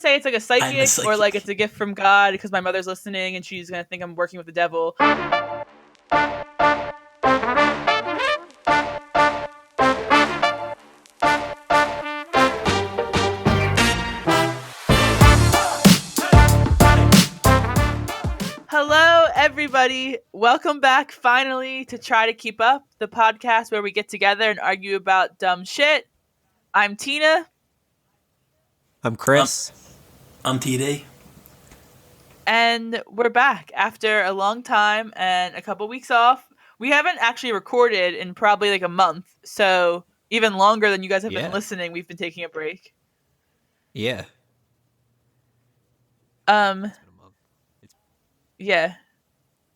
say it's like a psychic, psychic. or like it's a gift from God because my mother's listening and she's gonna think I'm working with the devil. Hello, everybody. Welcome back finally to Try to Keep Up, the podcast where we get together and argue about dumb shit. I'm Tina. I'm Chris. I'm TD. And we're back after a long time and a couple weeks off. We haven't actually recorded in probably like a month, so even longer than you guys have been listening, we've been taking a break. Yeah. Yeah.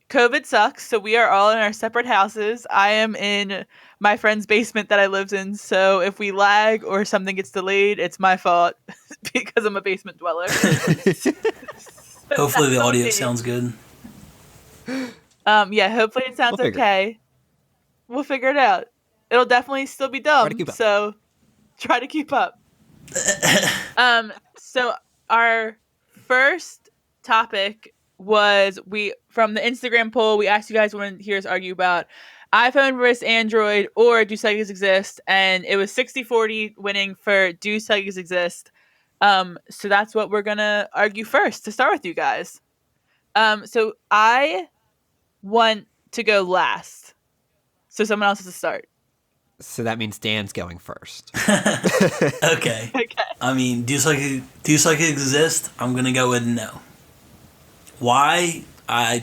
COVID sucks, so we are all in our separate houses. I am in my friend's basement that I lived in, so if we lag or something gets delayed, it's my fault because I'm a basement dweller. Hopefully the audio sounds good. Yeah, hopefully it sounds okay. We'll figure it out. It'll definitely still be dumb, so try to keep up. So our first topic was from the Instagram poll, we asked you guys want to hear us argue about iPhone versus Android or do psychics exist, and it was 60-40 winning for do psychics exist. So that's what we're gonna argue first to start with you guys. So I want to go last, so someone else has to start. So that means Dan's going first. Okay. I mean, do psychics exist? I'm gonna go with no. Why? I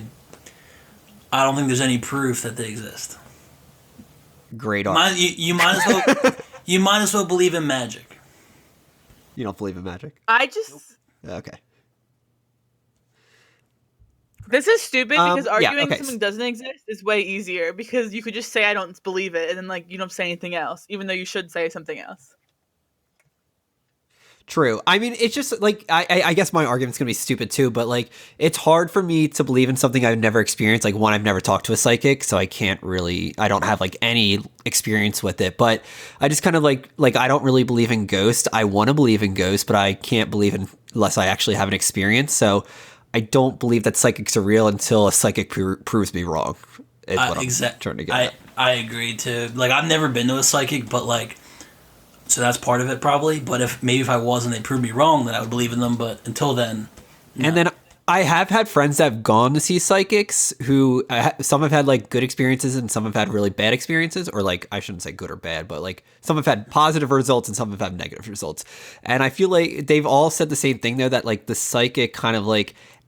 don't think there's any proof that they exist. Great argument. You might as well believe in magic. You don't believe in magic? Okay. This is stupid because arguing something doesn't exist is way easier because you could just say I don't believe it and then you don't say anything else, even though you should say something else. True. I mean, it's just I guess my argument's gonna be stupid too, but it's hard for me to believe in something I've never experienced. One, I've never talked to a psychic, so I don't have any experience with it. But I just kind of I don't really believe in ghosts. I want to believe in ghosts, but I can't believe in unless I actually have an experience. So I don't believe that psychics are real until a psychic proves me wrong. Is what I'm trying to get at. I agree too. I've never been to a psychic, but so that's part of it probably. But if I was and they proved me wrong, then I would believe in them. But until then, no. And then I have had friends that have gone to see psychics who some have had good experiences and some have had really bad experiences, or I shouldn't say good or bad, but some have had positive results and some have had negative results. And I feel like they've all said the same thing though, that the psychic kind of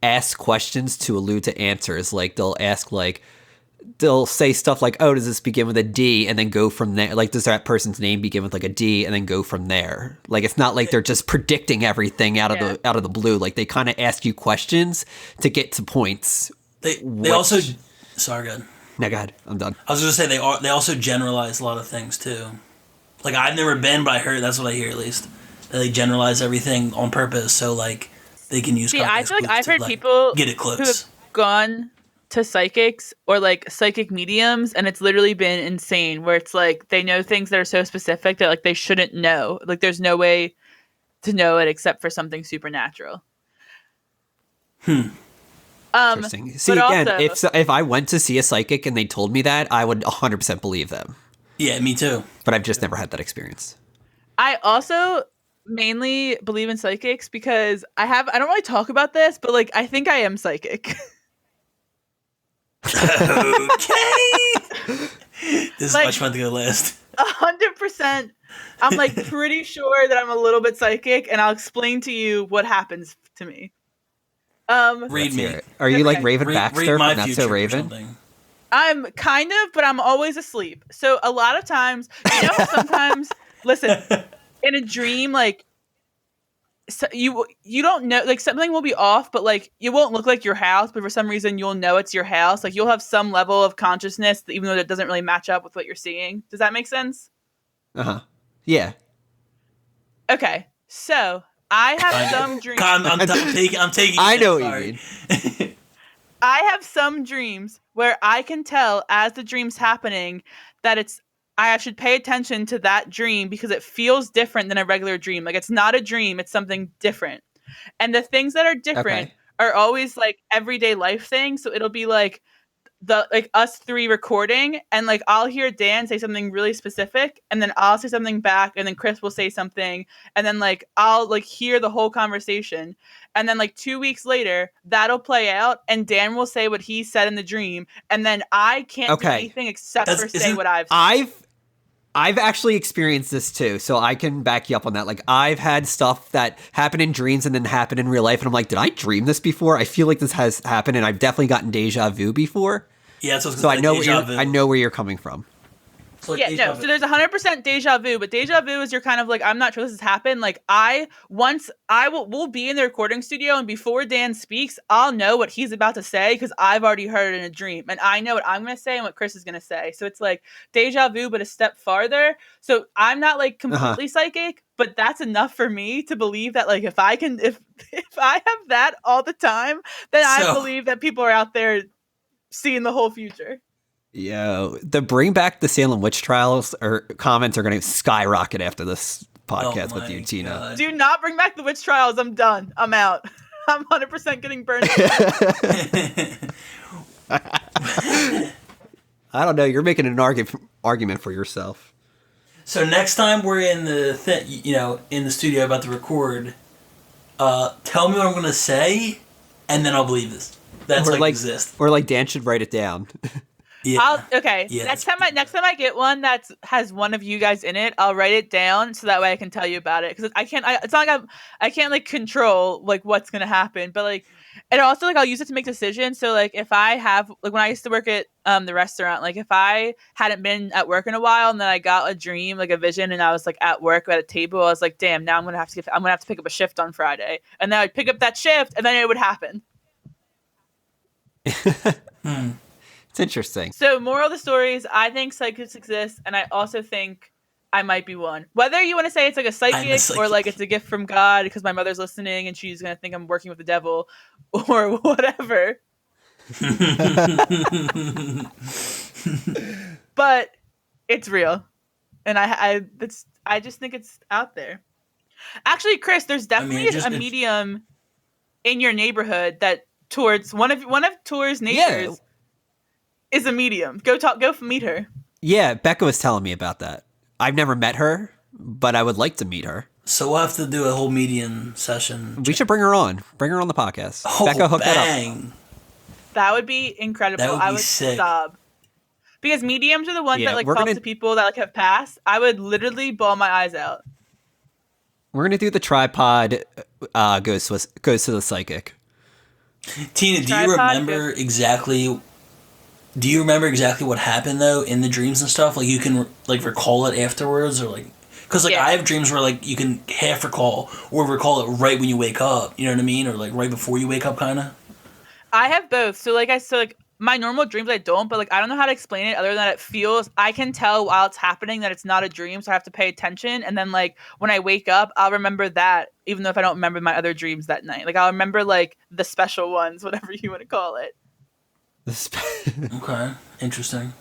asks questions to allude to answers. They'll ask they'll say stuff like, oh, does this begin with a D? And then go from there. Does that person's name begin with a D? And then go from there. It's not they're just predicting everything out of the blue. They kind of ask you questions to get to points. They also... Sorry, go ahead. No, go ahead. I'm done. I was going to say they also generalize a lot of things too. I've never been, but I heard, that's what I hear at least. That they generalize everything on purpose so they can use... See, I feel I've heard people get it close. Who have gone to psychics or psychic mediums and it's literally been insane where it's they know things that are so specific that they shouldn't know. There's no way to know it except for something supernatural. Interesting. See, again, also, if I went to see a psychic and they told me that, I would 100% believe them. Yeah, me too. But I've just never had that experience. I also mainly believe in psychics because I don't really talk about this, but I think I am psychic. Okay. This is much fun to go last. 100%. I'm pretty sure that I'm a little bit psychic, and I'll explain to you what happens to me. Read me. Are you Raven Baxter from Not So Raven? I'm kind of, but I'm always asleep. So a lot of times, sometimes, listen, in a dream, so you don't know, something will be off, but it won't look like your house, but for some reason you'll know it's your house. You'll have some level of consciousness, even though that doesn't really match up with what you're seeing. Does that make sense? Uh-huh. Yeah. Okay. So I have some dreams. I'm taking. I know what you mean. I have some dreams where I can tell as the dream's happening that I should pay attention to that dream because it feels different than a regular dream. It's not a dream, it's something different. And the things that are different are always like everyday life things. So it'll be like us three recording, and like I'll hear Dan say something really specific, and then I'll say something back, and then Chris will say something, and then like I'll like hear the whole conversation, and then like 2 weeks later that'll play out, and Dan will say what he said in the dream, and then I can't do anything except for say what I've actually experienced this too, so I can back you up on that. Like, I've had stuff that happened in dreams and then happened in real life, and I'm like, did I dream this before? I feel like this has happened, and I've definitely gotten deja vu before. Yeah, so I know where you're coming from. So there's 100% deja vu, but deja vu is you're kind of like, I'm not sure this has happened. Like we'll be in the recording studio, and before Dan speaks, I'll know what he's about to say because I've already heard it in a dream, and I know what I'm going to say and what Chris is going to say. So it's like deja vu, but a step farther. So I'm not like completely psychic, but that's enough for me to believe that like if I have that all the time, then I believe that people are out there seeing the whole future. Yo, the bring back the Salem witch trials or comments are going to skyrocket after this podcast with you, Tina. God. Do not bring back the witch trials. I'm done. I'm out. I'm 100% getting burned. I don't know. You're making an argument for yourself. So next time we're in in the studio about to record, tell me what I'm going to say, and then I'll believe this. That's exist. Or like Dan should write it down. Yeah. Next time I get one that has one of you guys in it, I'll write it down so that way I can tell you about it. Because it's not like I can't like control like what's gonna happen, but like, and also like I'll use it to make decisions. So like if I have like when I used to work at the restaurant, like if I hadn't been at work in a while and then I got a dream, like a vision, and I was like at work at a table, I was like, damn, now I'm gonna have to pick up a shift on Friday, and then I'd pick up that shift, and then it would happen. It's interesting. So, moral of the story is, I think psychics exist, and I also think I might be one. Whether you want to say it's like a psychic or like it's a gift from God because my mother's listening and she's going to think I'm working with the devil or whatever. But it's real. And I just think it's out there. Actually, Chris, there's definitely a medium in your neighborhood that towards one of Tor's neighbors is a medium. Go meet her. Yeah, Becca was telling me about that. I've never met her, but I would like to meet her. So we'll have to do a whole medium session. We should bring her on. Bring her on the podcast. Becca, hook that up. That would be incredible. I would sob. Because mediums are the ones that like talk to people that like have passed. I would literally bawl my eyes out. We're gonna do the Trypod goes to the psychic. Tina, do you remember exactly what happened though in the dreams and stuff? Like you can like recall it afterwards, or like because like I have dreams where like you can half recall or recall it right when you wake up. You know what I mean, or like right before you wake up, kind of. I have both. So like my normal dreams I don't, but like I don't know how to explain it other than that it feels I can tell while it's happening that it's not a dream, so I have to pay attention. And then like when I wake up, I'll remember that even though if I don't remember my other dreams that night. Like I'll remember like the special ones, whatever you want to call it. Okay, interesting.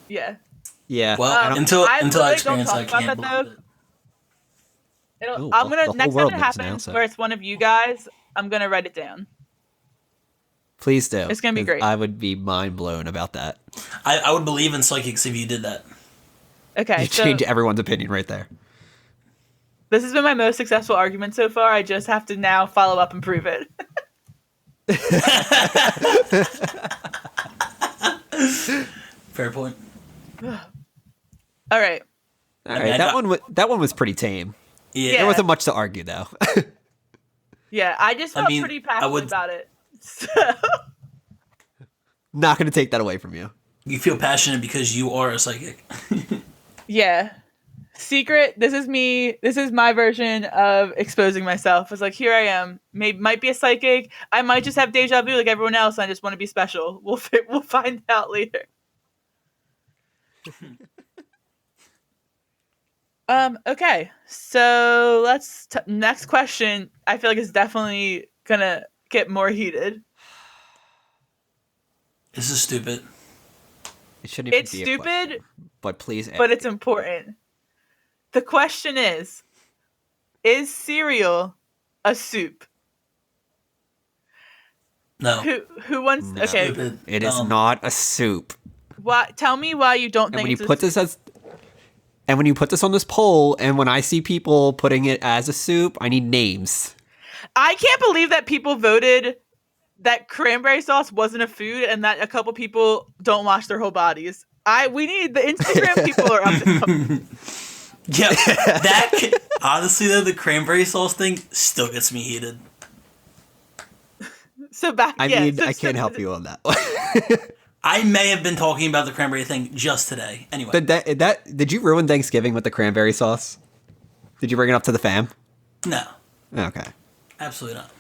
Yeah. Yeah. Well, until I experience, I can't believe it. I'm gonna next time it happens where it's one of you guys, I'm gonna write it down. Please do. It's gonna be great. I would be mind blown about that. I would believe in psychics if you did that. Okay, you change everyone's opinion right there. This has been my most successful argument so far. I just have to now follow up and prove it. Fair point. All right. That one was pretty tame. Yeah. There wasn't much to argue though. Yeah, I just felt pretty passionate about it. So. Not going to take that away from you. You feel passionate because you are a psychic. Yeah. Secret, this is me. This is my version of exposing myself. It's like, here I am. Might be a psychic. I might just have deja vu like everyone else. I just want to be special. We'll find out later. Okay. So let's next question. I feel like it's definitely gonna get more heated. This is stupid. It shouldn't even be stupid, question, but please. But it's important. The question is cereal a soup? No. Who wants? No. Okay, Stupid. It is not a soup. why? Tell me why you don't And think when you it's a put soup. this as and when you put this on this poll, and when I see people putting it as a soup, I need names. I can't believe that people voted that cranberry sauce wasn't a food, and that a couple people don't wash their whole bodies. We need the Instagram people are up to something. Yeah, honestly though, the cranberry sauce thing still gets me heated. So I can't help you on that one. I may have been talking about the cranberry thing just today. Anyway. Did you ruin Thanksgiving with the cranberry sauce? Did you bring it up to the fam? No. Okay. Absolutely not.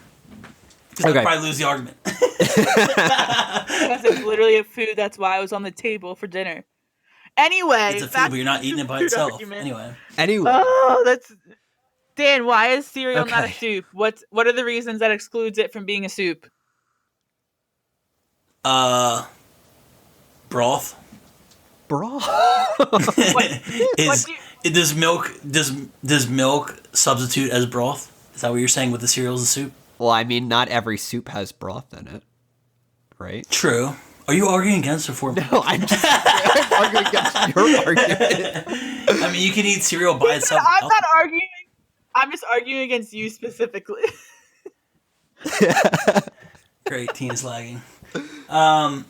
Because I'd probably lose the argument. Because it's literally a food. That's why I was on the table for dinner. Anyway. It's a food, but you're not eating it by itself. Argument. Anyway. Oh, that's... Dan, why is cereal not a soup? What are the reasons that excludes it from being a soup? Broth. Does milk substitute as broth? Is that what you're saying with the cereal as a soup? Well, I mean, not every soup has broth in it, right? True. Are you arguing against or for me? No, I'm arguing against your argument. I mean, you can eat cereal by itself. I'm not arguing. I'm just arguing against you specifically. Great, Tina's lagging. I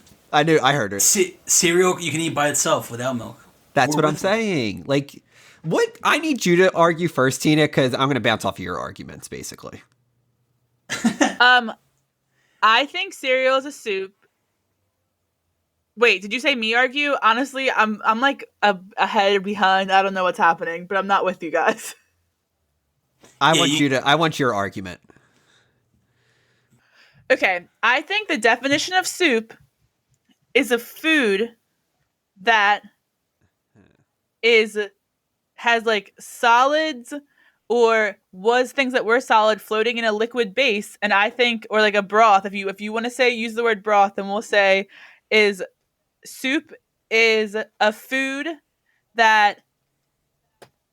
heard her. Cereal you can eat by itself without milk. That's what I'm saying. Like, what? I need you to argue first, Tina, because I'm going to bounce off of your arguments, basically. I think cereal is a soup. Wait, did you say me argue? Honestly, I'm like ahead or behind. I don't know what's happening, but I'm not with you guys. I want your argument. Okay, I think the definition of soup is a food that has like solids or was things that were solid floating in a liquid base, and I think, or like a broth. If you want to use the word broth, then we'll say is soup is a food that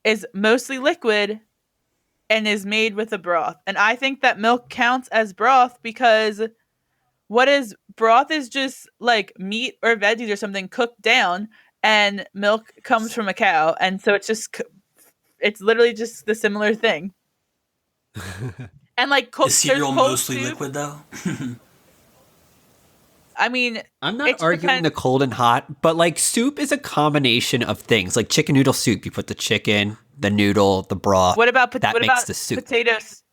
is mostly liquid and is made with a broth. And I think that milk counts as broth because broth is just like meat or veggies or something cooked down, and milk comes from a cow, and so it's literally just the similar thing. And like is cereal mostly soup, liquid though? I mean, I'm not arguing the cold and hot, but like soup is a combination of things. Like chicken noodle soup, you put the chicken, the noodle, the broth. What about the soup? Potatoes?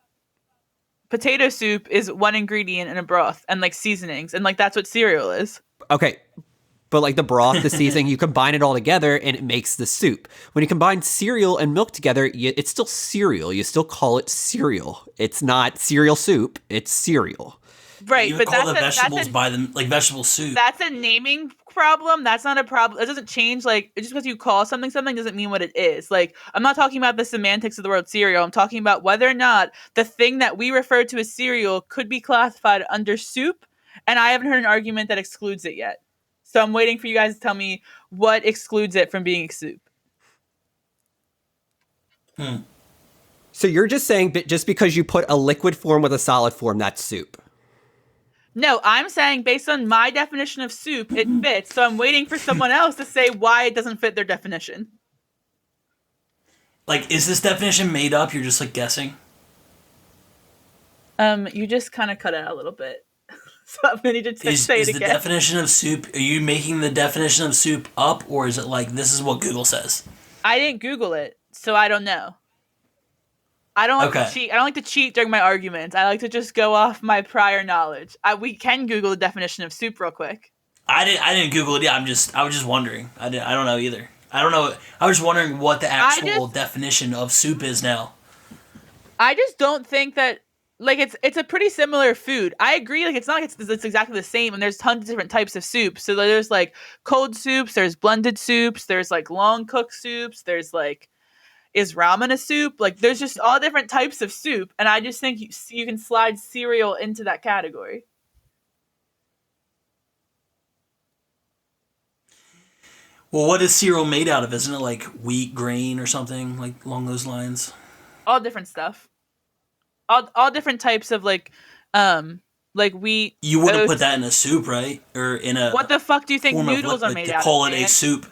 Potato soup is one ingredient in a broth and like seasonings, and like that's what cereal is. Okay, but like the broth, the seasoning, you combine it all together and it makes the soup. When you combine cereal and milk together, it's still cereal. You still call it cereal. It's not cereal soup. It's cereal. Right, you but call the vegetables by them like vegetable soup. That's a naming problem. That's not a problem. It doesn't change. Like, just because you call something doesn't mean what it is. Like, I'm not talking about the semantics of the word cereal. I'm talking about whether or not the thing that we refer to as cereal could be classified under soup. And I haven't heard an argument that excludes it yet. So I'm waiting for you guys to tell me what excludes it from being a soup. So you're just saying that just because you put a liquid form with a solid form, that's soup? No, I'm saying based on my definition of soup, it fits. So I'm waiting for someone else to say why it doesn't fit their definition. Like, is this definition made up? You're just like guessing? You just kind of cut out a little bit. So I'm going to say it again. Is the definition of soup, are you making the definition of soup up, or is it like, this is what Google says? I didn't Google it, so I don't know. I don't like to cheat. I don't like to cheat during my arguments. I like to just go off my prior knowledge. We can Google the definition of soup real quick. I didn't Google it. Yeah, I was just wondering. I don't know either. I don't know. I was wondering what the actual definition of soup is now. I just don't think that, like, it's a pretty similar food. I agree. Like, it's not like it's exactly the same, and there's tons of different types of soups. So there's like cold soups, there's blended soups, there's like long cooked soups, there's like, is ramen a soup? Like, there's just all different types of soup, and I just think you can slide cereal into that category. Well, what is cereal made out of? Isn't it like wheat, grain, or something like along those lines? All different stuff. all different types of like wheat. You wouldn't oats. put that in a soup, right? Or in a What the fuck do you think form of noodles are liquid made to out call of? it a soup.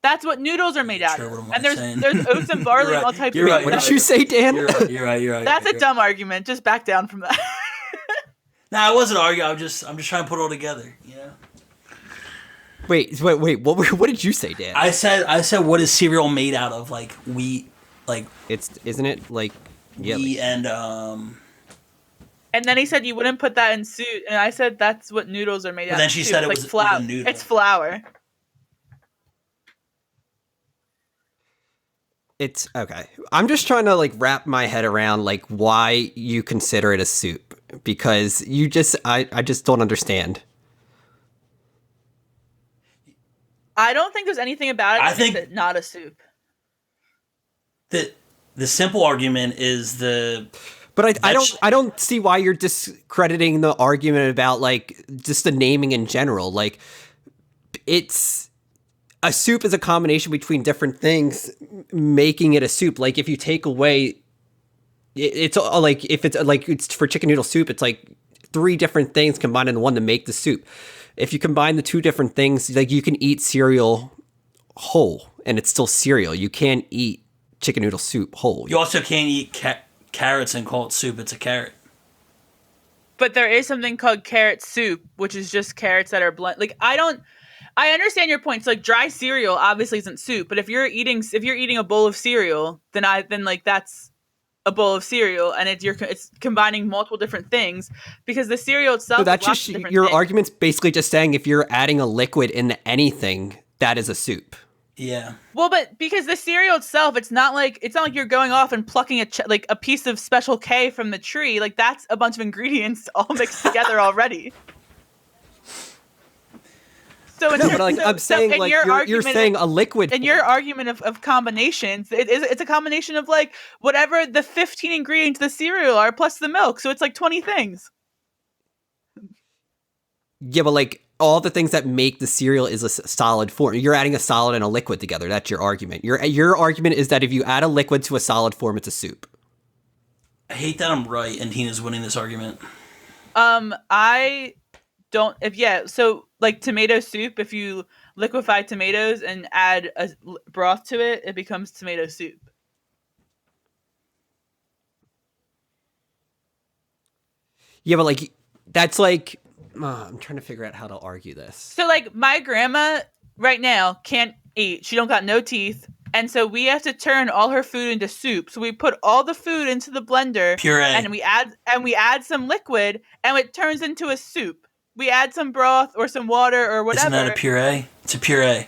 That's what noodles are made out Sure, of. what am I And there's saying? oats and barley and all types of What did you say, Dan? You're right. That's a dumb argument. Just back down from that. Nah, I wasn't arguing. I'm just trying to put it all together. You know. Wait. What did you say, Dan? I said what is cereal made out of? Like wheat, like isn't it like wheat and And then he said you wouldn't put that in soup, and I said that's what noodles are made out of. Then she said it was flour. a noodle. It's flour. It's okay. I'm just trying to like wrap my head around like why you consider it a soup, because I just don't understand. I don't think there's anything about it that think makes it not a soup. The simple argument is But I don't see why you're discrediting the argument about like just the naming in general. Like, it's a soup is a combination between different things, making it a soup. Like if you take away, it's like if it's like it's for chicken noodle soup, it's like 3 different things combined into one to make the soup. If you combine the 2 different things, like you can eat cereal whole and it's still cereal. You can't eat chicken noodle soup whole. You also can't eat carrots and call it soup. It's a carrot. But there is something called carrot soup, which is just carrots that are blended. Like I understand your point. So like dry cereal obviously isn't soup, but if you're eating a bowl of cereal, then like that's a bowl of cereal, and it's combining multiple different things because the cereal itself. So that's just your argument's basically just saying if you're adding a liquid into anything, that is a soup. Yeah. Well, but because the cereal itself, it's not like you're going off and plucking a piece of Special K from the tree. Like that's a bunch of ingredients all mixed together already. So I'm saying like you're saying a liquid. In your argument of combinations, it's a combination of like whatever the 15 ingredients of the cereal are plus the milk. So it's like 20 things. Yeah, but like all the things that make the cereal is a solid form. You're adding a solid and a liquid together. That's your argument. Your argument is that if you add a liquid to a solid form, it's a soup. I hate that I'm right and Tina's winning this argument. I don't. So like tomato soup, if you liquefy tomatoes and add a broth to it, it becomes tomato soup. Yeah, but like that's like I'm trying to figure out how to argue this. So like my grandma right now can't eat. She don't got no teeth. And so we have to turn all her food into soup. So we put all the food into the blender, puree, and we add some liquid, and it turns into a soup. We add some broth or some water or whatever. Isn't that a puree? It's a puree.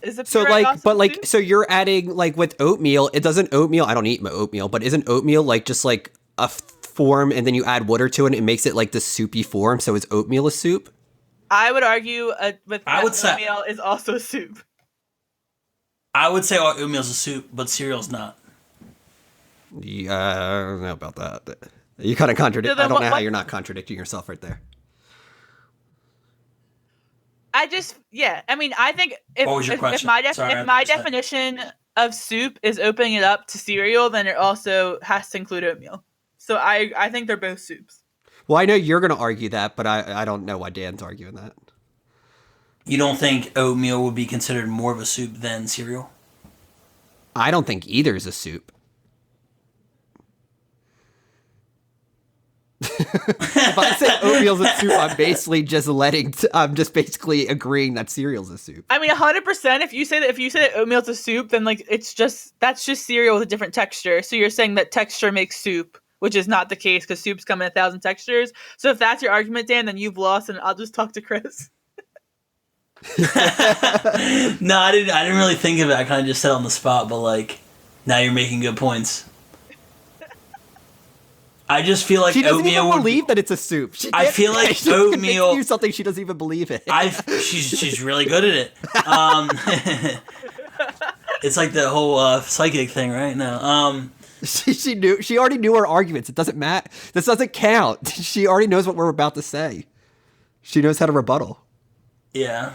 Is it so puree like, but like, soup? so you're adding like with oatmeal. It doesn't oatmeal. I don't eat my oatmeal, but isn't oatmeal like just like a form, and then you add water to it, and it makes it like the soupy form? So is oatmeal a soup? I would argue oatmeal is also a soup. I would say oatmeal's a soup, but cereal's not. Yeah, I don't know about that. You kind of contradict. I don't know how you're not contradicting yourself right there. I mean, I think if my definition of soup is opening it up to cereal, then it also has to include oatmeal. So I think they're both soups. Well, I know you're going to argue that, but I don't know why Dan's arguing that. You don't think oatmeal would be considered more of a soup than cereal? I don't think either is a soup. If I say oatmeal's a soup, I'm just basically agreeing that cereal's a soup. I mean, 100%. If you say that oatmeal's a soup, then like that's just cereal with a different texture. So you're saying that texture makes soup, which is not the case because soups come in 1,000 textures. So if that's your argument, Dan, then you've lost, and I'll just talk to Chris. No, I didn't really think of it. I kind of just said on the spot, but like now you're making good points. I just feel like she doesn't oatmeal even believe that it's a soup. I feel like oatmeal you something she doesn't even believe in. She's really good at it. It's like the whole psychic thing, right? No. She already knew our arguments. It doesn't matter. This doesn't count. She already knows what we're about to say. She knows how to rebuttal. Yeah.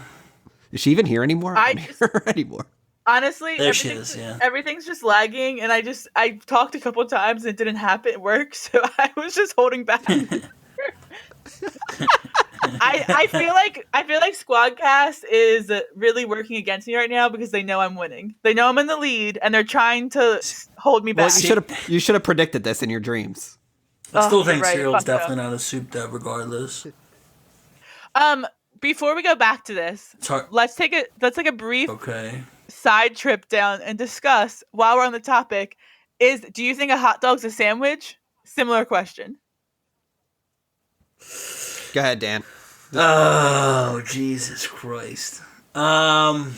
Is she even here anymore? I don't hear her anymore. Honestly, There she is, yeah. Everything's just lagging, and I talked a couple times and it didn't happen work, so I was just holding back. I feel like Squadcast is really working against me right now because they know I'm winning. They know I'm in the lead, and they're trying to hold me back. Well, you should have predicted this in your dreams. I still think cereal's definitely not a soup, though, regardless. Before we go back to this, let's take a brief side trip down and discuss, while we're on the topic, do you think a hot dog's a sandwich? Similar question. Go ahead, Dan. Oh, Jesus Christ. No.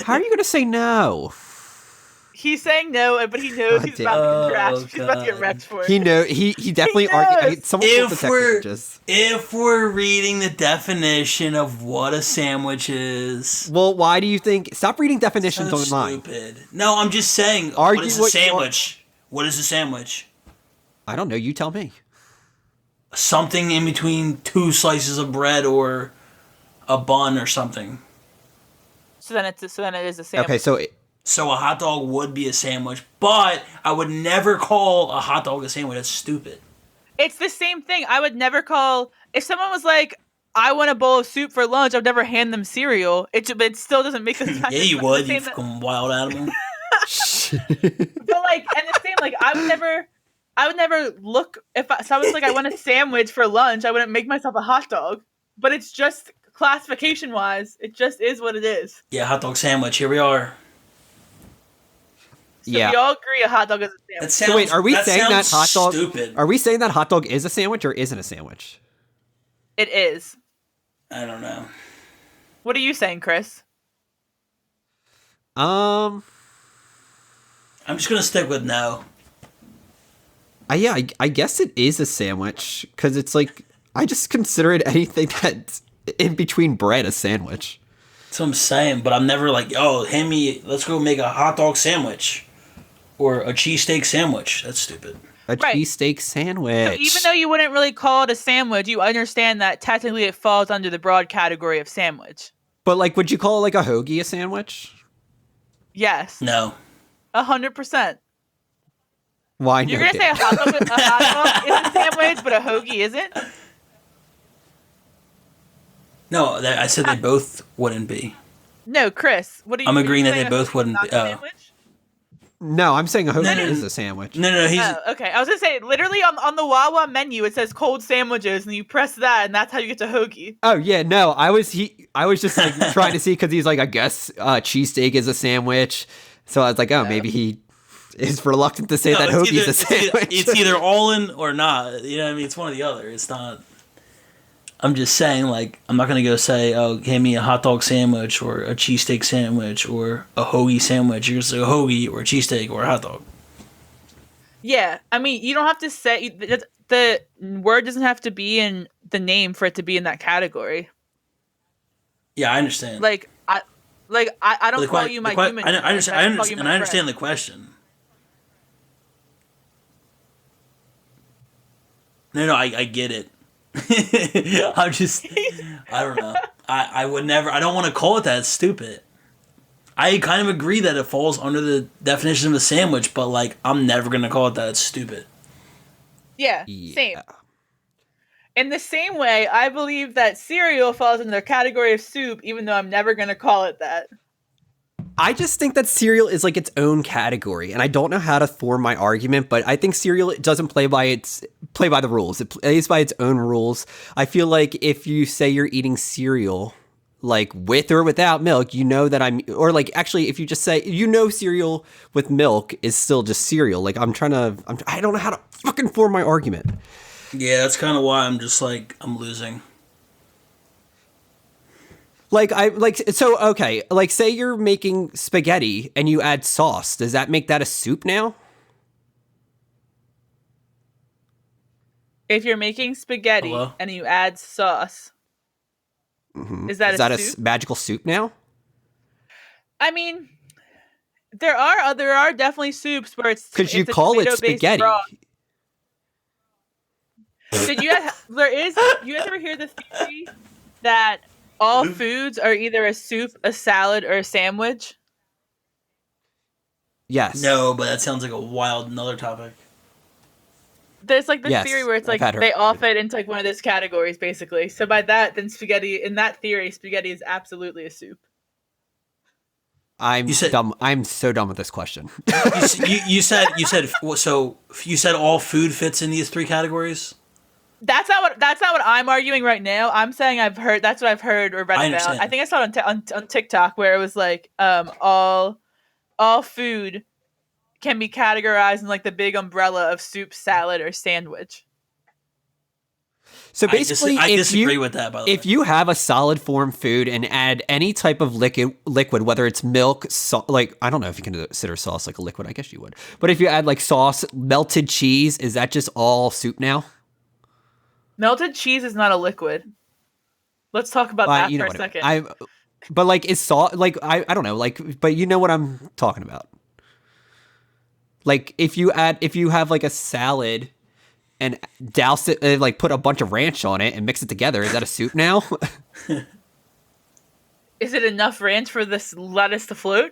How are you going to say no? He's saying no, but he knows he's about to get wrecked for it. He definitely argued. If we're reading the definition of what a sandwich is, well, why do you think? Stop reading definitions online. Stupid. No, I'm just saying. What is a sandwich? What is a sandwich? I don't know. You tell me. Something in between two slices of bread or a bun or something. So then it is a sandwich. Okay, so a hot dog would be a sandwich, but I would never call a hot dog a sandwich. That's stupid. It's the same thing. I would never call... If someone was like, I want a bowl of soup for lunch, I would never hand them cereal. It still doesn't make sense. Yeah, you would. You fucking wild animal. But and the same, I would never look... If someone's like, I want a sandwich for lunch, I wouldn't make myself a hot dog. But it's just, classification-wise, it just is what it is. Yeah, hot dog sandwich. Here we are. So we all agree a hot dog is a sandwich. Wait, are we saying that hot dog? Stupid. Are we saying that hot dog is a sandwich or isn't a sandwich? It is. I don't know. What are you saying, Chris? I'm just gonna stick with no. I guess it is a sandwich because it's like I just consider it anything that's in between bread a sandwich. That's what I'm saying, but I'm never like, let's go make a hot dog sandwich. Or a cheesesteak sandwich. That's stupid. Cheesesteak sandwich. So even though you wouldn't really call it a sandwich, you understand that technically it falls under the broad category of sandwich. But would you call a hoagie a sandwich? Yes. No. 100%. Why? You're gonna say a hot dog is a sandwich, but a hoagie isn't? No, I said they both wouldn't be. No, Chris. What do you? I'm agreeing that they both wouldn't be. No, I'm saying a hoagie is a sandwich. No. Okay. I was gonna say, literally on the Wawa menu, it says cold sandwiches, and you press that, and that's how you get to hoagie. Oh yeah, no, I was just trying to see because he's like, I guess cheesesteak is a sandwich, so I was like, maybe he is reluctant to say that hoagie's a sandwich. It's either all in or not. You know what I mean? It's one or the other. It's not. I'm just saying, I'm not going to go say, give me a hot dog sandwich or a cheesesteak sandwich or a hoagie sandwich. You're going to say a hoagie or a cheesesteak or a hot dog. Yeah. I mean, you don't have to say... The word doesn't have to be in the name for it to be in that category. Yeah, I understand. I don't call you my human. I understand the question. No, I get it. I don't know. I would never. I don't want to call it that. It's stupid. I kind of agree that it falls under the definition of a sandwich, but I'm never gonna call it that. It's stupid. Yeah. Same. In the same way, I believe that cereal falls in the category of soup, even though I'm never gonna call it that. I just think that cereal is its own category, and I don't know how to form my argument, but I think cereal doesn't play by the rules. It plays by its own rules. I feel like if you say you're eating cereal, with or without milk, you know that actually, if you just say, cereal with milk is still just cereal. I don't know how to fucking form my argument. Yeah, that's kind of why I'm just I'm losing. Say you're making spaghetti and you add sauce. Does that make that a soup now? If you're making spaghetti and you add sauce, is that a magical soup now? I mean, there are definitely soups where it's because you call it spaghetti. Did you guys ever hear the theory that all foods are either a soup, a salad, or a sandwich? Yes. No, but that sounds like a wild another topic. There's like the theory where it's like they all fit into like one of those categories, basically. So by that, then spaghetti, in that theory, spaghetti is absolutely a soup. I'm dumb. I'm so done with this question. you said all food fits in these three categories? That's not what I'm arguing right now. I'm saying that's what I've heard or read about. I think I saw it on TikTok where it was like all food can be categorized in like the big umbrella of soup, salad, or sandwich. So basically, I disagree with that. By the way, if you have a solid form food and add any type of liquid, whether it's milk, like I don't know if you can consider sauce like a liquid. I guess you would. But if you add like sauce, melted cheese, is that just all soup now? Melted cheese is not a liquid. Let's talk about that for a second. But like, is sauce like I don't know, like, but you know what I'm talking about. Like if you have like a salad and douse it, like put a bunch of ranch on it and mix it together, is that a soup now? Is it enough ranch for this lettuce to float?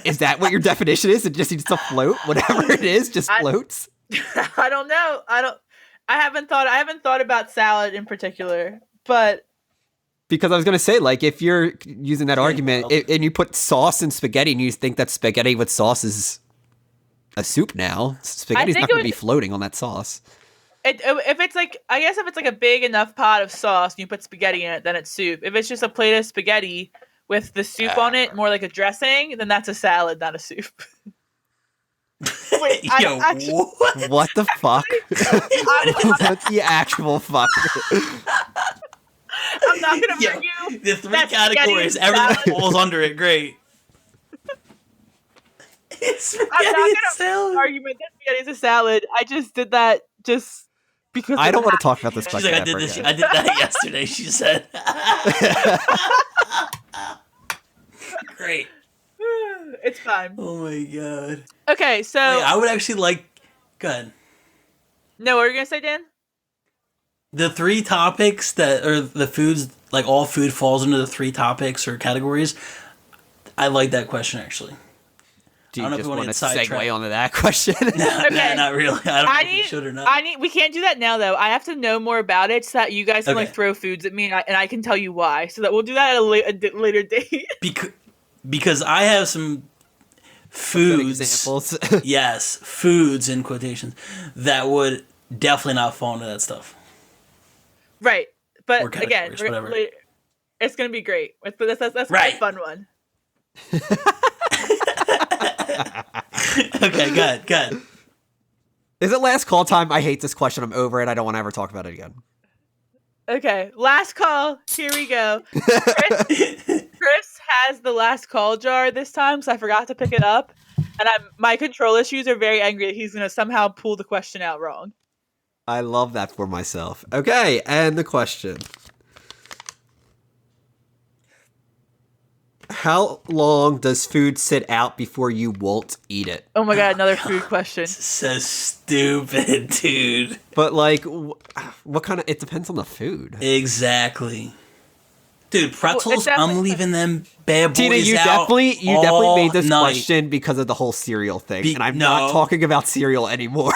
Is that what your definition is? It just needs to float? Whatever it is, just floats? I don't know. I haven't thought about salad in particular, but because I was gonna say, like, if you're using that argument and you put sauce in spaghetti and you think that spaghetti with sauce is a soup now, spaghetti's not gonna be floating on that sauce. If it's like a big enough pot of sauce and you put spaghetti in it, then it's soup. If it's just a plate of spaghetti with the soup on it, more like a dressing, then that's a salad, not a soup. Wait, what the fuck? What the actual fuck? I'm not gonna argue. The three categories, everything falls under it. Great. I'm not gonna argue that spaghetti is a salad. I just did that just because I don't want to talk about this. She's like, I did that yesterday. She said. Great. It's fine. Oh my god. Okay, so I would actually like. Go ahead. No, what were you gonna say, Dan? The three topics that are the foods, like all food falls into the three topics or categories. I like that question actually. Do you just want to segue onto that question? No, not really. I don't know if you should or not. We can't do that now though. I have to know more about it so that you guys can like throw foods at me and I can tell you why. So that we'll do that at a later date. Because I have some foods examples. Yes, foods in quotations that would definitely not fall into that stuff. Right, but again, it's gonna be great. That's right. A fun one. Okay, good. Is it last call time? I hate this question. I'm over it. I don't want to ever talk about it again. Okay, last call. Here we go. Chris has the last call jar this time, so I forgot to pick it up, and my control issues are very angry that he's gonna somehow pull the question out wrong. I love that for myself. Okay, and the question. How long does food sit out before you won't eat it? Oh my god, another food question. So stupid, dude. But like, what kind of... It depends on the food. Exactly. Dude, pretzels, I'm leaving them bad boys Tina, you definitely made this question because of the whole cereal thing, and I'm not talking about cereal anymore.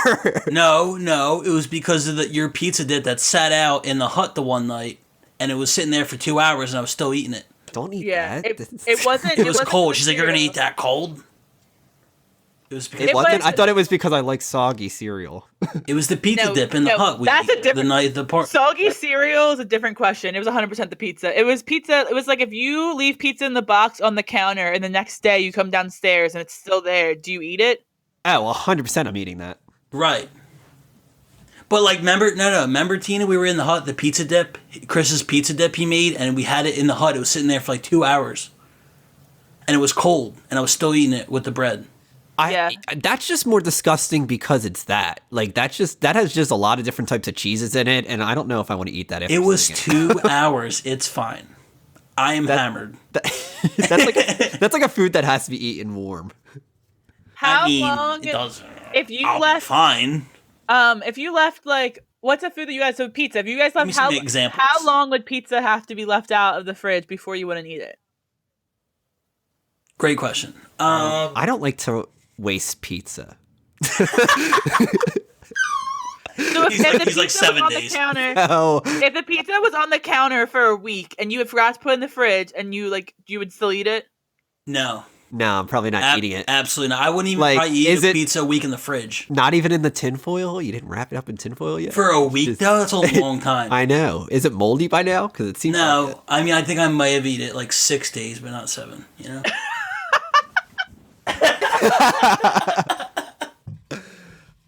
No, it was because of your pizza dip that sat out in the hut the one night, and it was sitting there for 2 hours, and I was still eating it. Don't eat that. It wasn't. It was cold. She's like, "You're gonna eat that cold?" It was. It wasn't. I thought it was because I like soggy cereal. It was the pizza dip in the hut. That's a different. The night the part. Soggy cereal is a different question. It was 100% the pizza. It was pizza. It was like if you leave pizza in the box on the counter, and the next day you come downstairs and it's still there. Do you eat it? Oh, 100%. I'm eating that. Right. But like, remember, Tina, we were in the hut, the pizza dip, Chris's pizza dip he made, and we had it in the hut. It was sitting there for like 2 hours. And it was cold, and I was still eating it with the bread. That's just more disgusting because it's that. Like, that has just a lot of different types of cheeses in it, and I don't know if I want to eat that. It was 2 hours. It's fine. I am hammered. That's like a food that has to be eaten warm. How long? It does. If you I'll left, be fine. If you left like What's a food that you guys? So pizza. If you guys left, how long would pizza have to be left out of the fridge before you wouldn't eat it? Great question. I don't like to waste pizza. So if the pizza was 7 days. If the pizza was on the counter for a week and you had forgot to put it in the fridge and you would still eat it? No. No, I'm probably not eating it. Absolutely not. I wouldn't even probably eat a pizza a week in the fridge. Not even in the tinfoil? You didn't wrap it up in tinfoil yet? For a week, though? That's a long time. I know. Is it moldy by now? Because it seems like it. I mean, I think I might have eaten it like 6 days, but not 7, you know?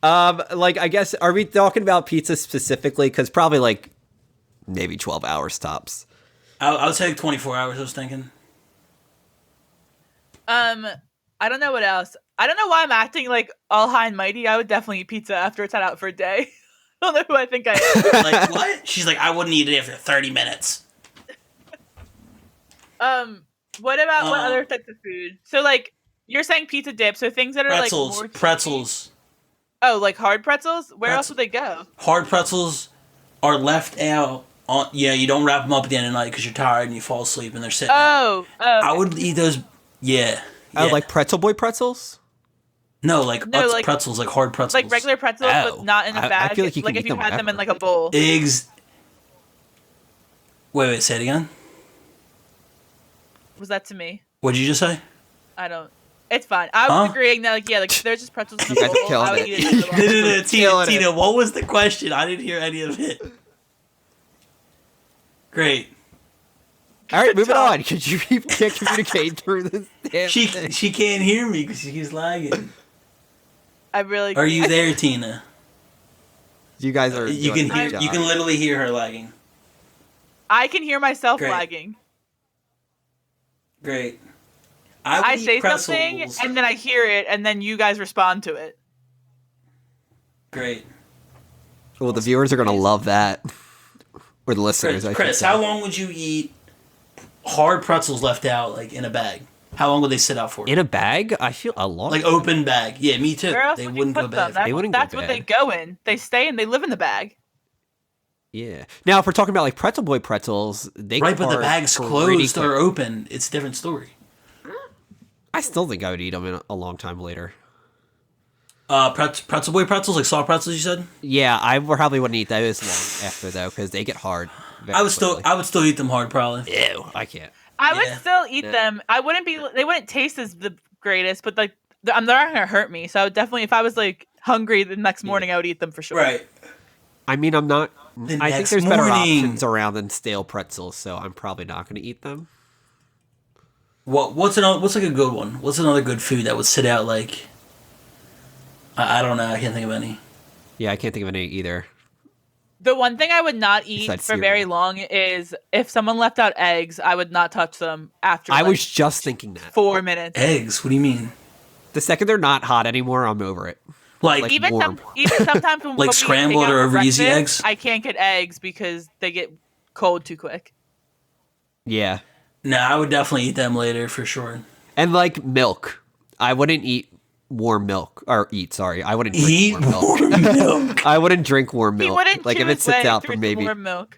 I guess, are we talking about pizza specifically? Because probably maybe 12 hours tops. I would say 24 hours, I was thinking. I don't know what else. I don't know why I'm acting all high and mighty. I would definitely eat pizza after it's had out for a day. I don't know who I think I am. What? She's like, I wouldn't eat it after 30 minutes. What about what other types of food? So you're saying pizza dip, so things that are pretzels. Oh, hard pretzels? Where else would they go? Hard pretzels are left out. You don't wrap them up at the end of the night because you're tired and you fall asleep and they're sitting. Oh, I would eat those. Yeah. Oh, like Pretzel Boy pretzels? No, pretzels, like hard pretzels. Like regular pretzels, but not in a bag. I feel like you can eat if you them had them in whenever. a bowl. Wait, say it again. Was that to me? What'd you just say? I don't. It's fine. I was agreeing that there's just pretzels in the bowl. Killing I would it. eat it. No, Tina, what was the question? I didn't hear any of it. Great. All right, moving on. Because you can't communicate through this damn thing. She can't hear me because she keeps lagging. I really. Are you there, Tina? You guys are. You can hear. You can literally hear her lagging. I can hear myself lagging. Great. I say something and then I hear it and then you guys respond to it. Great. Well, the viewers are going to love that. Or the listeners, Chris, how long would you eat hard pretzels left out in a bag? How long would they sit out for? In a bag? I feel a long. Open bag. Yeah, me too. Where else they would wouldn't you go put bad. them? That's what they go in. They stay and they live in the bag. Yeah. Now, if we're talking about Pretzel Boy pretzels, they but the bag's closed or open. It's a different story. I still think I would eat them in a long time later. Pretzel Boy pretzels, like soft pretzels, you said? Yeah, I probably wouldn't eat those long after though, because they get hard. I would still eat them hard, probably. Ew, I can't. I would still eat them. I wouldn't be. They wouldn't taste as the greatest, but they're not gonna hurt me. So I would definitely, if I was hungry the next morning, I would eat them for sure. Right. I mean, I'm not. I think there's better options around than stale pretzels, so I'm probably not going to eat them. What's a good one? What's another good food that would sit out I don't know. I can't think of any. Yeah, I can't think of any either. The one thing I would not eat for very long is if someone left out eggs, I would not touch them after. I was just thinking that. 4 minutes. Eggs? What do you mean? The second they're not hot anymore, I'm over it. Even sometimes when scrambled or over easy eggs, I can't get eggs because they get cold too quick. Yeah. No, I would definitely eat them later for sure. And milk, I wouldn't eat warm milk I wouldn't drink warm milk. I wouldn't drink warm milk. If it sits out for maybe warm milk.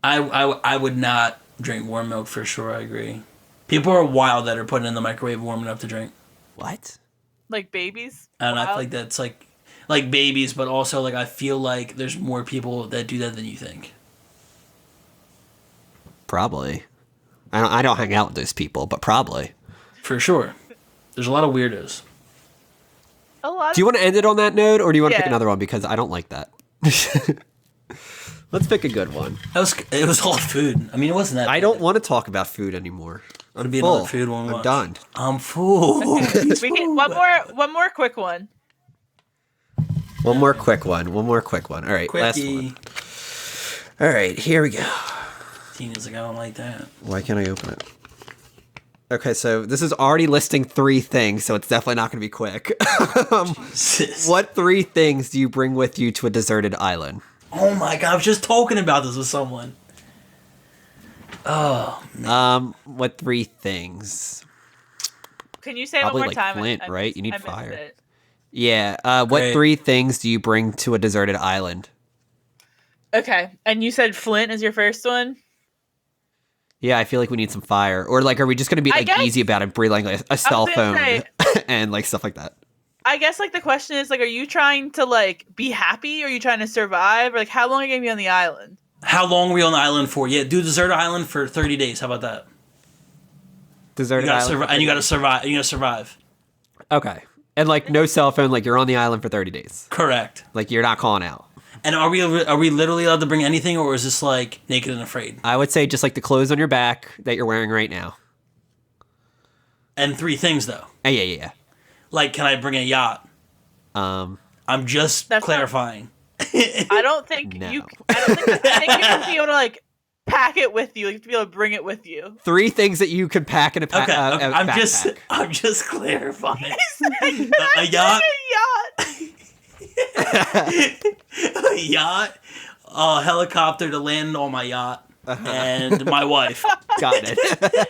I would not drink warm milk for sure. I agree. People are wild that are putting it in the microwave warm enough to drink. What? Like babies? And I feel like that's like babies, but also I feel like there's more people that do that than you think. Probably. I don't hang out with those people, but probably. For sure. There's a lot of weirdos. Do you want to end it on that note, or do you want to pick another one? Because I don't like that. Let's pick a good one. It was all food. I mean, it wasn't that I don't want to talk about food anymore. It'll be another food one. I'm done. I'm full. Okay. One more quick one. One more quick one. All right, last one. All right, here we go. Tina's I don't like that. Why can't I open it? Okay, so this is already listing 3 things, so it's definitely not going to be quick. What 3 things do you bring with you to a deserted island? Oh my god, I was just talking about this with someone. Oh, man. What 3 things? Can you say Probably it one more time? Flint, right? You need fire. Yeah. What Great. 3 things do you bring to a deserted island? Okay, and you said flint is your first one? Yeah, I feel like we need some fire. Or like, are we just gonna be I like guess- easy about it, bring like a cell phone say- and like stuff like that? I guess like the question is like, are you trying to like be happy, or are you trying to survive, or like how long are you gonna be on the island? How long are we on the island for? Yeah, do deserted island for 30 days. How about that? Deserted island. And you gotta survive. You gotta survive. Okay. And like no cell phone, like you're on the island for 30 days. Correct. Like you're not calling out. And are we literally allowed to bring anything, or is this like naked and afraid? I would say just like the clothes on your back that you're wearing right now. And 3 things though. Yeah. Like, can I bring a yacht? I'm just clarifying. I don't think No. you. I think you have to be able to like pack it with you. You have to be able to bring it with you. 3 things that you can pack in a Okay, I'm backpack. just clarifying. A yacht? A yacht. A yacht, a helicopter to land on my yacht, and my wife. Got it.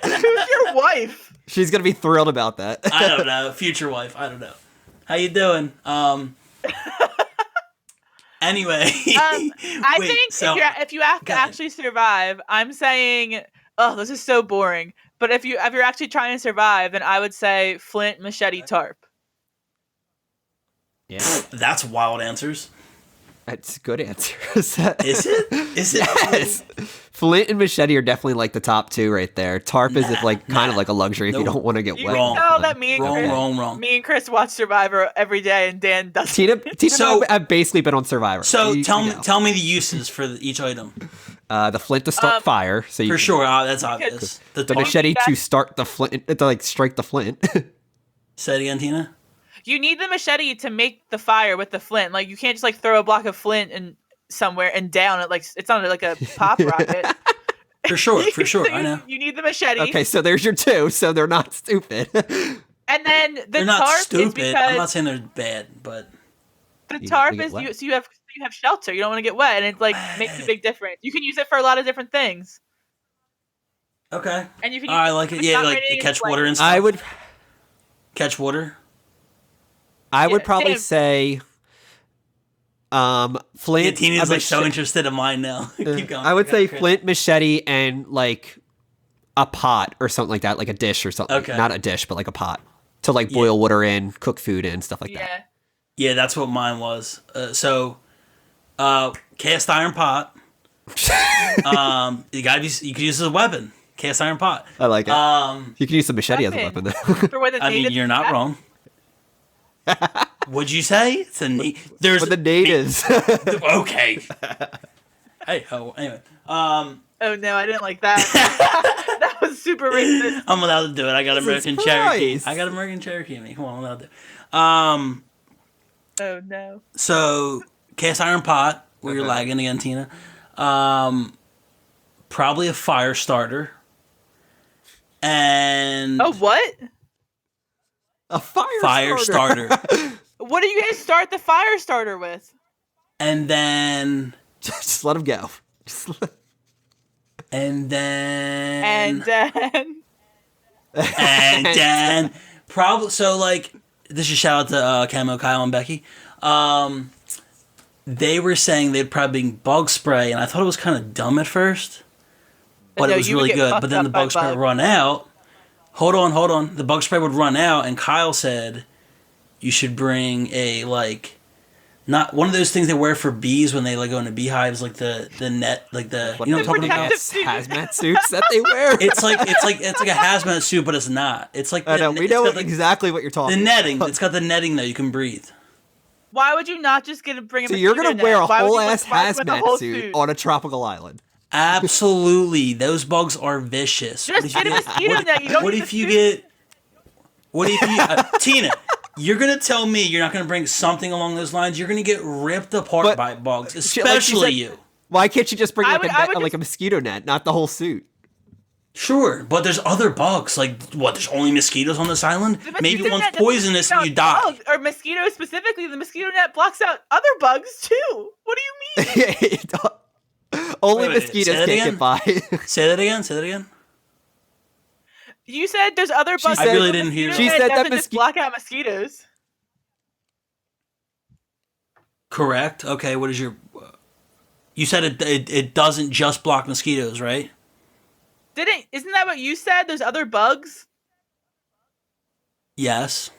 Who's your wife? She's gonna be thrilled about that. I don't know, future wife. I don't know. How you doing? Anyway, I wait, think so, if you have to actually survive, I'm saying, oh, this is so boring. But if you're actually trying to survive, then I would say flint, machete, tarp. Yeah, that's wild answers. that's good answers. Is it? Is it? Yes. Flint and machete are definitely like the top 2 right there. Tarp is like kind of like a luxury if you don't want to get You wet. Wrong. can tell that me and Chris, Wrong. Me and Chris watch Survivor every day, and Dan doesn't. Tina and I have basically been on Survivor. So tell me the uses for each item. The flint to start fire, so you For can- sure, that's obvious. The machete to start the flint, to like strike the flint. Say it again, Tina. You need the machete to make the fire with the flint. Like you can't just like throw a block of flint and somewhere and down it like it's not like a pop rocket. For sure, I know. You need the machete. Okay, so there's your 2, so they're not stupid. And then They're not tarp stupid. is because I'm not saying they're bad, but the You tarp get is wet. you have shelter. You don't want to get wet, and it like makes a big difference. You can use it for a lot of different things. okay. And you can. I like it. Yeah, like to catch water and stuff. I would catch water. probably same. say flint. Yeah, Tina's like so mache- interested in mine now. Keep going. I would say Chris. flint, machete, and like a pot or something like that, like a dish or something. Okay. Not a dish, but like a pot to like boil water in, cook food in, stuff like that. Yeah. Yeah, that's what mine was. Cast iron pot. You could use it as a weapon. Cast iron pot. I like it. You can use the machete as a Weapon. weapon though. For when the I mean, natives you're not attack. wrong. Would you say it's there's For the natives. okay. Hey, anyway. Oh no, I didn't like that. That was super racist. I'm allowed to do it. I got American Cherokee. Christ. I got American Cherokee in me. Come on, I'm allowed to. Oh no. So cast iron pot. Where you're lagging again, Tina. Probably a fire starter. And Oh what? A fire starter. What do you guys start the fire starter with? And then Just let him go. and then And and probably so like this is shout out to Camo, Kyle, and Becky. They were saying they'd probably bring bug spray, and I thought it was kind of dumb at first, but No, it was you would really get good. fucked But then up the by bug spray bugs. would run out. Hold on. The bug spray would run out, and Kyle said you should bring a like. Not one of those things they wear for bees when they like go into beehives, like the net, like the What you know what I'm talking protective about. suit. hazmat suits that they wear. It's like a hazmat suit, but it's not. It's like I know, we it's know got, like, exactly what you're talking the about. netting. It's got the netting though. You can breathe. why would you not just bring a So you're mosquito gonna wear a net? Why would whole you ass why would you wear the whole hazmat suit on a tropical island. Absolutely, those bugs are vicious. Just get a mosquito net. You don't What need if the you suit. get? What if you, Tina? You're gonna tell me you're not gonna bring something along those lines. You're gonna get ripped apart But- by bugs, Like especially said, you. Why can't you just bring I like, would- a, I net, would like a mosquito net, not the whole suit? Sure, but there's other bugs. Like what? There's only mosquitoes on this island. The Maybe mosquito one's net doesn't poisonous and block you out die. bugs, or mosquitoes specifically. The mosquito net blocks out other bugs too. What do you mean? Only Wait, mosquitoes say that can't again? get by. Say that again. Say that again. You said there's other bugs. I really didn't hear Mosquito you. She net said that doesn't just block out mosquitoes. Correct. Okay, what is your... You said it doesn't just block mosquitoes, right? Isn't that what you said? There's other bugs? Yes.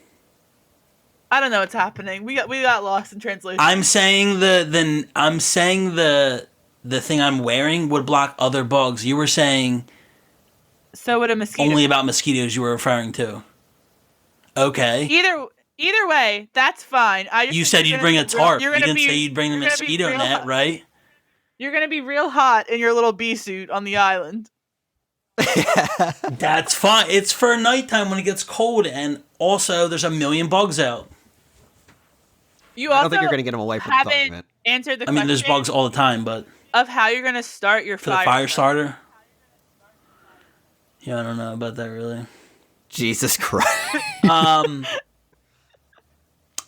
I don't know what's happening. We got lost in translation. I'm saying the thing I'm wearing would block other bugs. You were saying... So would a mosquito. Only about mosquitoes you were referring to. Okay. Either way, that's fine. You said you'd bring a tarp. You didn't say you'd bring the mosquito net, right? You're going to be real hot in your little bee suit on the island. That's fine. It's for nighttime when it gets cold, and also there's a million bugs out. I don't think you're going to get them away from the argument. Answered the question. There's bugs all the time, but... Of how you're going to start your fire. For the fire starter? Yeah, I don't know about that, really. Jesus Christ.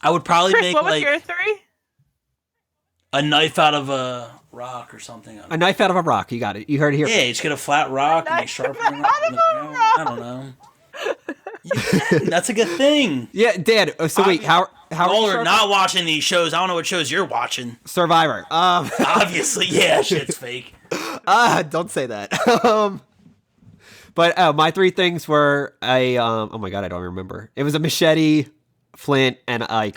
I would probably Chris, make, what was your 3? A knife out of a rock or something. A knife out of a rock. You got it. You heard it here. Yeah, you just get a flat rock and you sharpen it up. I don't know. That's a good thing. Yeah, Dad. So wait, how y'all are not watching these shows. I don't know what shows you're watching. Survivor. Obviously, yeah, shit's fake. Don't say that. But my 3 things were oh my god, I don't remember. It was a machete, flint, and a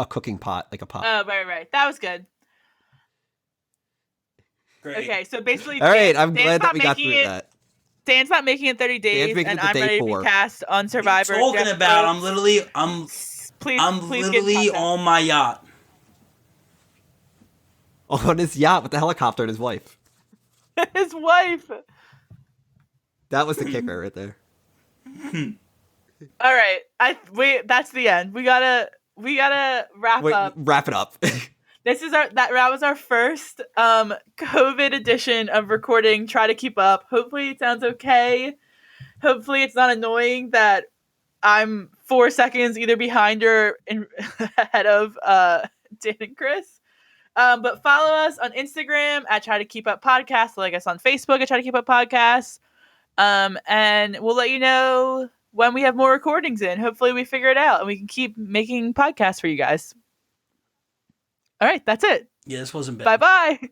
cooking pot, like a pot. Oh, right. That was good. Great. Okay, so basically, all right, I'm glad that we got through that. Dan's not making it 30 days, and I'm ready to be cast on Survivor. What are you talking about? I'm literally on my yacht. On his yacht with the helicopter and his wife. His wife. That was the kicker right there. All right, that's the end. We gotta wrap up. Wrap it up. That was our first COVID edition of recording. Try to keep up. Hopefully it sounds okay. Hopefully it's not annoying that I'm 4 seconds either behind or ahead of Dan and Chris. But follow us on Instagram at Try to Keep Up Podcast. Like us on Facebook at Try to Keep Up Podcast. And we'll let you know when we have more recordings in. Hopefully we figure it out and we can keep making podcasts for you guys. All right, that's it. Yeah, this wasn't bad. Bye-bye.